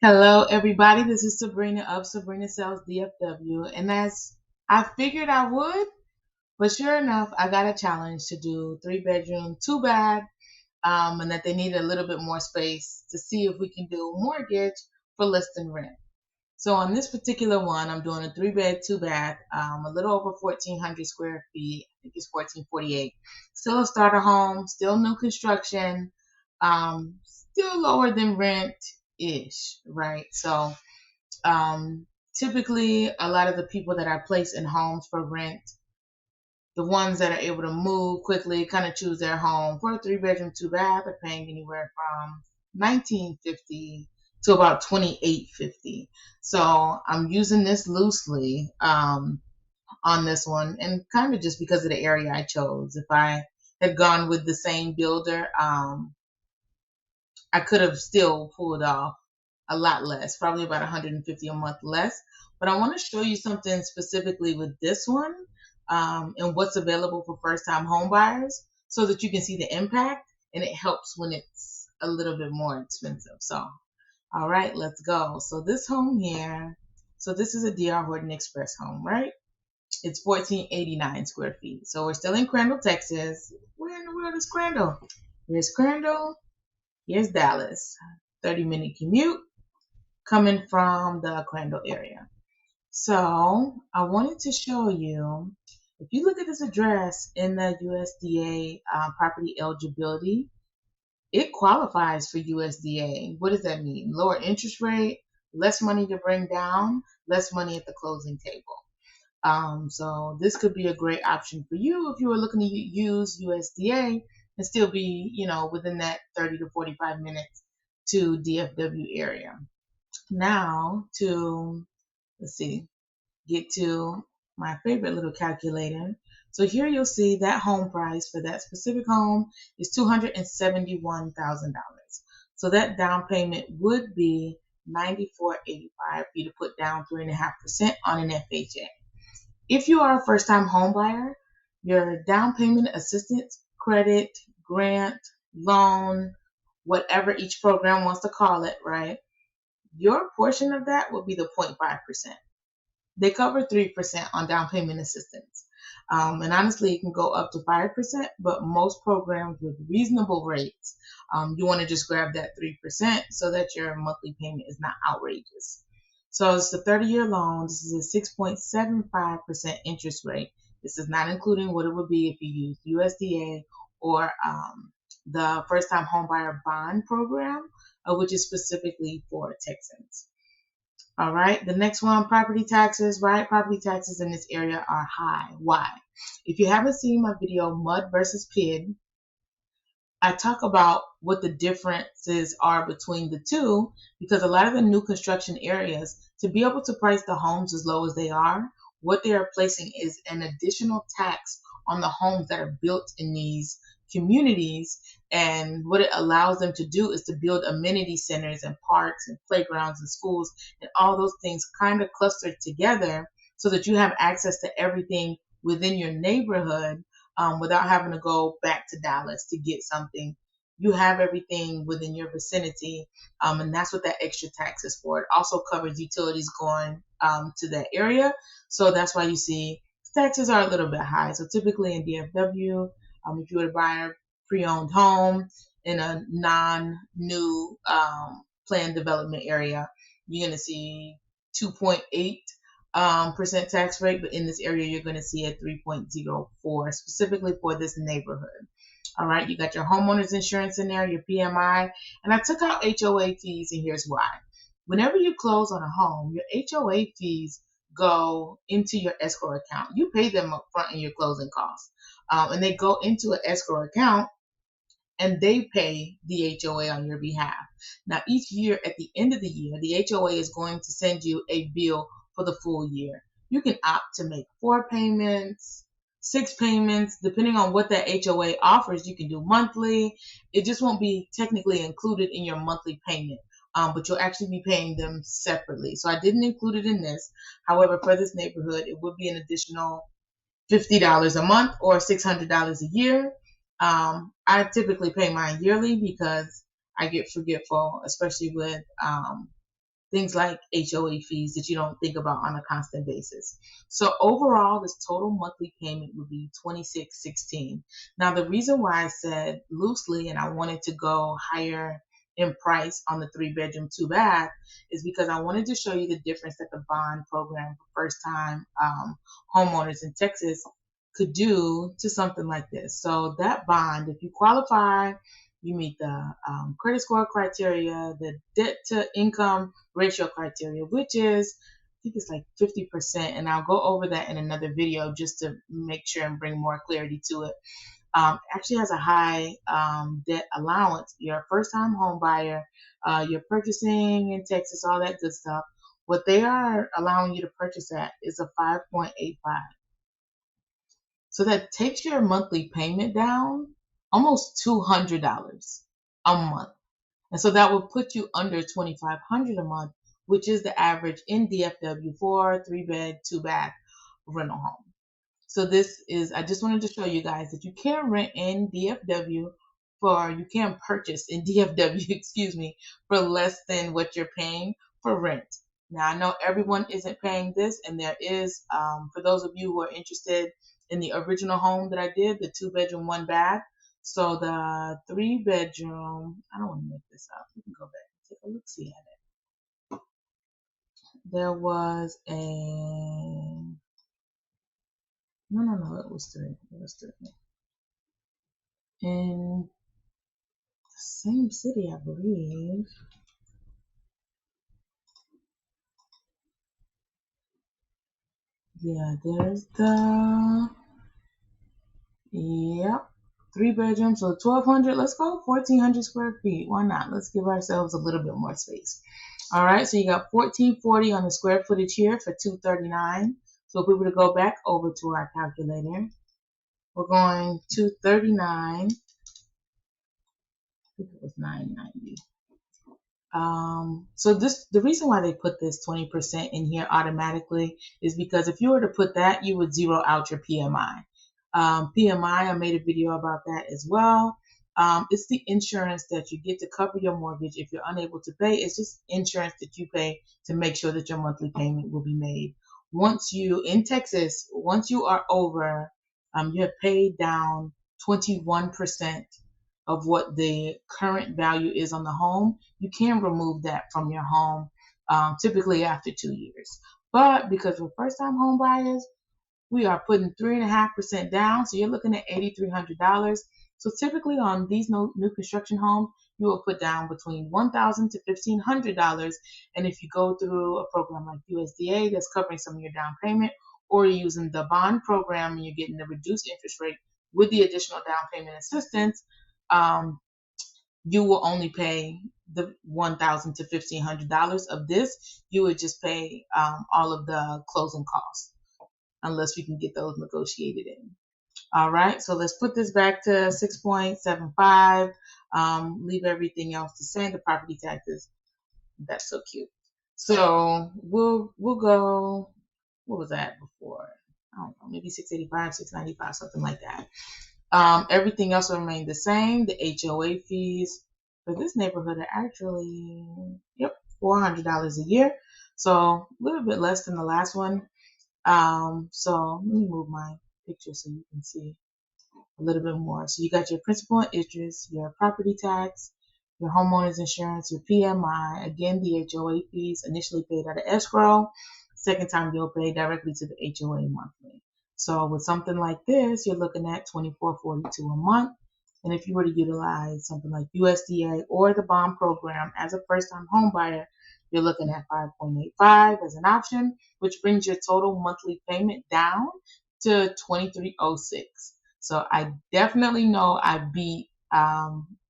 Hello, everybody. This is Sabrina of Sabrina Sells DFW. And as I figured I would, but sure enough, I got a challenge to do 3 bedroom, 2 bath, and that they needed a little bit more space to see if we can do mortgage for less than rent. So on this particular one, I'm doing a 3 bed, 2 bath, a little over 1,400 square feet. I think it's 1,448. Still a starter home, still new construction, still lower than rent ish, right? So um, typically, a lot of the people that I place in homes for rent, the ones that are able to move quickly, kind of choose their home for a 3 bedroom, 2 bath, are paying anywhere from 1950 to about 2850. So I'm using this loosely on this one, and kind of just because of the area I chose. If I had gone with the same builder, I could have still pulled off a lot less, probably about 150 a month less. But I want to show you something specifically with this one, and what's available for first time home buyers so that you can see the impact, and it helps when it's a little bit more expensive. So, all right, let's go. So this home here, so this is a DR Horton Express home, right? It's 1489 square feet. So we're still in Crandall, Texas. Where in the world is Crandall? Here's Crandall. Here's Dallas. 30-minute commute coming from the Crandall area. So I wanted to show you, if you look at this address in the USDA property eligibility, it qualifies for USDA. What does that mean? Lower interest rate, less money to bring down, less money at the closing table. So this could be a great option for you if you were looking to use USDA and still be, within that 30 to 45 minutes to DFW area. Now let's see, get to my favorite little calculator. So here you'll see that home price for that specific home is $271,000. So that down payment would be $94.85 for you to put down 3.5% on an FHA. If you are a first-time home buyer, your down payment assistance, credit, grant, loan, whatever each program wants to call it, right? Your portion of that will be the 0.5%. They cover 3% on down payment assistance. And honestly, it can go up to 5%, but most programs with reasonable rates, you want to just grab that 3% so that your monthly payment is not outrageous. So it's a 30-year loan. This is a 6.75% interest rate. This is not including what it would be if you use USDA or the first time home buyer bond program, which is specifically for Texans. All right, the next one, property taxes, right? Property taxes in this area are high. Why? If you haven't seen my video, Mud versus PID, I talk about what the differences are between the two, because a lot of the new construction areas, to be able to price the homes as low as they are, what they are placing is an additional tax on the homes that are built in these communities. And what it allows them to do is to build amenity centers and parks and playgrounds and schools and all those things kind of clustered together so that you have access to everything within your neighborhood, without having to go back to Dallas to get something. You have everything within your vicinity, and that's what that extra tax is for. It also covers utilities going to that area, so that's why you see taxes are a little bit high. So typically in DFW, if you were to buy a pre-owned home in a non-new planned development area, you're going to see 2.8 percent tax rate, but in this area you're going to see a 3.04 specifically for this neighborhood. All right, you got your homeowner's insurance in there, your PMI, and I took out HOA fees, and here's why. Whenever you close on a home, your HOA fees go into your escrow account. You pay them up front in your closing costs, and they go into an escrow account, and they pay the HOA on your behalf. Now, each year at the end of the year, the HOA is going to send you a bill for the full year. You can opt to make 4 payments, 6 payments, depending on what that HOA offers. You can do monthly. It just won't be technically included in your monthly payment, but you'll actually be paying them separately. So I didn't include it in this. However, for this neighborhood, it would be an additional $50 a month or $600 a year. I typically pay mine yearly because I get forgetful, especially with things like HOA fees that you don't think about on a constant basis. So overall, this total monthly payment would be $26.16. Now, the reason why I said loosely and I wanted to go higher in price on the 3-bedroom, 2-bath is because I wanted to show you the difference that the bond program for first time homeowners in Texas could do to something like this. So that bond, if you qualify, you meet the credit score criteria, the debt to income ratio criteria, which is, I think it's like 50%. And I'll go over that in another video just to make sure and bring more clarity to it. Actually has a high debt allowance. You're a first time home buyer, you're purchasing in Texas, all that good stuff. What they are allowing you to purchase at is a 5.85. So that takes your monthly payment down almost $200 a month. And so that will put you under $2,500 a month, which is the average in DFW for 3-bed, 2-bath rental home. So this is, I just wanted to show you guys that you can rent in DFW you can purchase in DFW, excuse me, for less than what you're paying for rent. Now, I know everyone isn't paying this, and there is, for those of you who are interested in the original home that I did, the 2-bedroom, 1-bath. So the 3-bedroom, I don't want to make this up. You can go back and take a look, see at it. There was no, it was three. It was three. In the same city, I believe. Yeah, there's yep, 3 bedrooms, so 1,200, let's go 1,400 square feet. Why not? Let's give ourselves a little bit more space. All right, so you got 1,440 on the square footage here for $239. So if we were to go back over to our calculator, we're going 239. I think it was 990. So the reason why they put this 20% in here automatically is because if you were to put that, you would zero out your PMI. PMI, I made a video about that as well. It's the insurance that you get to cover your mortgage if you're unable to pay. It's just insurance that you pay to make sure that your monthly payment will be made. In Texas, once you are over, you have paid down 21% of what the current value is on the home, you can remove that from your home, typically after 2 years. But because we're first time home buyers, we are putting 3.5% down. So you're looking at $8,300. So typically on these new construction homes, you will put down between $1,000 to $1,500. And if you go through a program like USDA that's covering some of your down payment, or you're using the bond program and you're getting the reduced interest rate with the additional down payment assistance, you will only pay the $1,000 to $1,500 of this. You would just pay all of the closing costs, unless we can get those negotiated in. All right, so let's put this back to 6.75. Leave everything else the same. The property taxes, that's so cute. So we'll go. What was that before? I don't know, maybe 685, 695, something like that. Everything else will remain the same. The HOA fees for this neighborhood are actually, yep, $400 a year. So a little bit less than the last one. So let me move my picture so you can see a little bit more. So you got your principal and interest, your property tax, your homeowner's insurance, your PMI, again, the HOA fees initially paid out of escrow. Second time you'll pay directly to the HOA monthly. So with something like this, you're looking at $24.42 a month. And if you were to utilize something like USDA or the bond program as a first-time home buyer, you're looking at 5.85 as an option, which brings your total monthly payment down to $23.06. So I definitely know I beat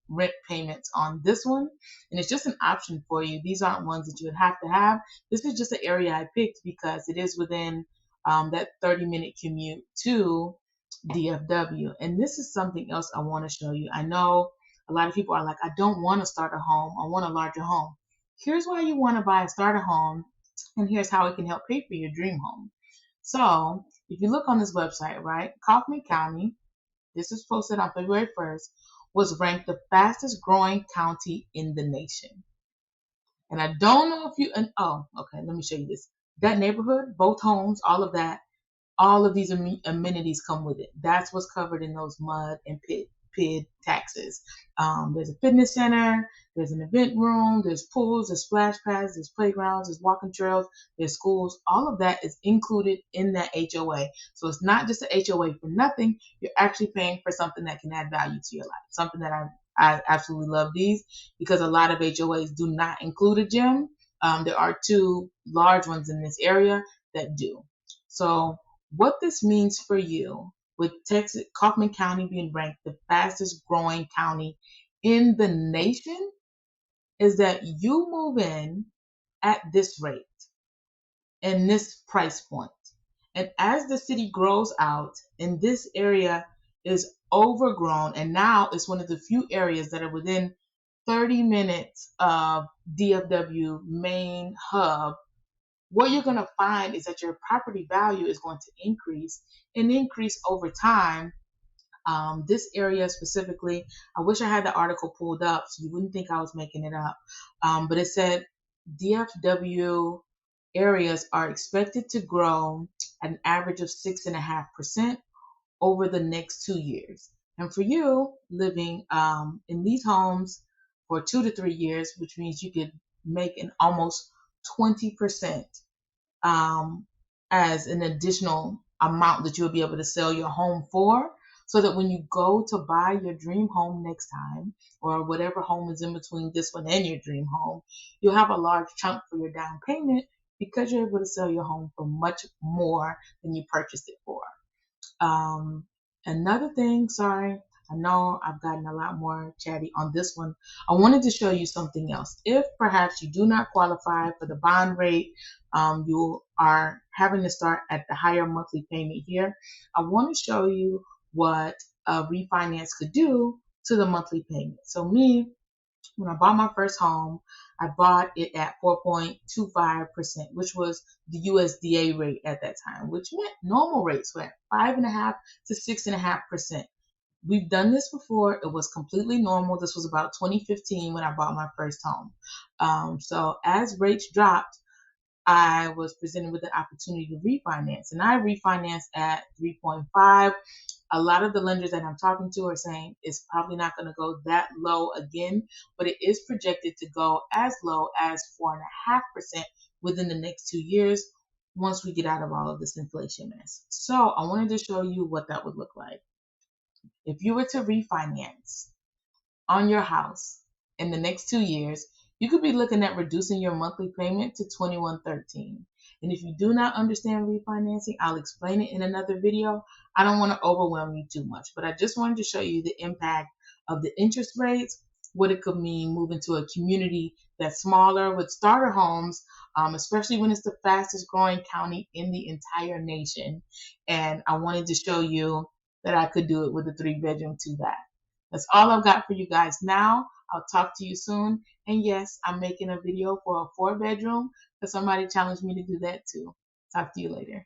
rent payments on this one, and it's just an option for you. These aren't ones that you would have to have. This is just an area I picked because it is within that 30-minute commute to DFW. And this is something else I want to show you. I know a lot of people are like, I don't want to start a home. I want a larger home. Here's why you want to buy a starter home, and here's how it can help pay for your dream home. So if you look on this website, right, Kaufman County, this was posted on February 1st, was ranked the fastest growing county in the nation. And I don't know if you, and oh, okay, let me show you this. That neighborhood, both homes, all of these amenities come with it. That's what's covered in those mud and PID taxes. There's a fitness center, there's an event room, there's pools, there's splash pads, there's playgrounds, there's walking trails, there's schools. All of that is included in that HOA. So it's not just a HOA for nothing. You're actually paying for something that can add value to your life. Something that I absolutely love these, because a lot of HOAs do not include a gym. There are two large ones in this area that do. So what this means for you, with Texas, Kaufman County being ranked the fastest growing county in the nation, is that you move in at this rate and this price point. And as the city grows out and this area is overgrown, and now it's one of the few areas that are within 30 minutes of DFW main hub, what you're going to find is that your property value is going to increase and increase over time. This area specifically, I wish I had the article pulled up so you wouldn't think I was making it up. But it said DFW areas are expected to grow at an average of 6.5% over the next 2 years. And for you living in these homes for 2 to 3 years, which means you could make an almost 20% as an additional amount that you'll be able to sell your home for, so that when you go to buy your dream home next time, or whatever home is in between this one and your dream home, you'll have a large chunk for your down payment, because you're able to sell your home for much more than you purchased it for. Another thing, sorry, I know I've gotten a lot more chatty on this one. I wanted to show you something else. If perhaps you do not qualify for the bond rate, you are having to start at the higher monthly payment here, I want to show you what a refinance could do to the monthly payment. So me, when I bought my first home, I bought it at 4.25%, which was the USDA rate at that time, which meant normal rates were at 5.5 to 6.5%. We've done this before. It was completely normal. This was about 2015 when I bought my first home. So as rates dropped, I was presented with an opportunity to refinance, and I refinanced at 3.5. A lot of the lenders that I'm talking to are saying it's probably not going to go that low again, but it is projected to go as low as 4.5% within the next 2 years once we get out of all of this inflation mess. So I wanted to show you what that would look like. If you were to refinance on your house in the next 2 years, you could be looking at reducing your monthly payment to $21.13. And if you do not understand refinancing, I'll explain it in another video. I don't want to overwhelm you too much, but I just wanted to show you the impact of the interest rates, what it could mean moving to a community that's smaller with starter homes, especially when it's the fastest growing county in the entire nation. And I wanted to show you that I could do it with a 3-bedroom, 2 bath. That's all I've got for you guys now. I'll talk to you soon. And yes, I'm making a video for a 4-bedroom because somebody challenged me to do that too. Talk to you later.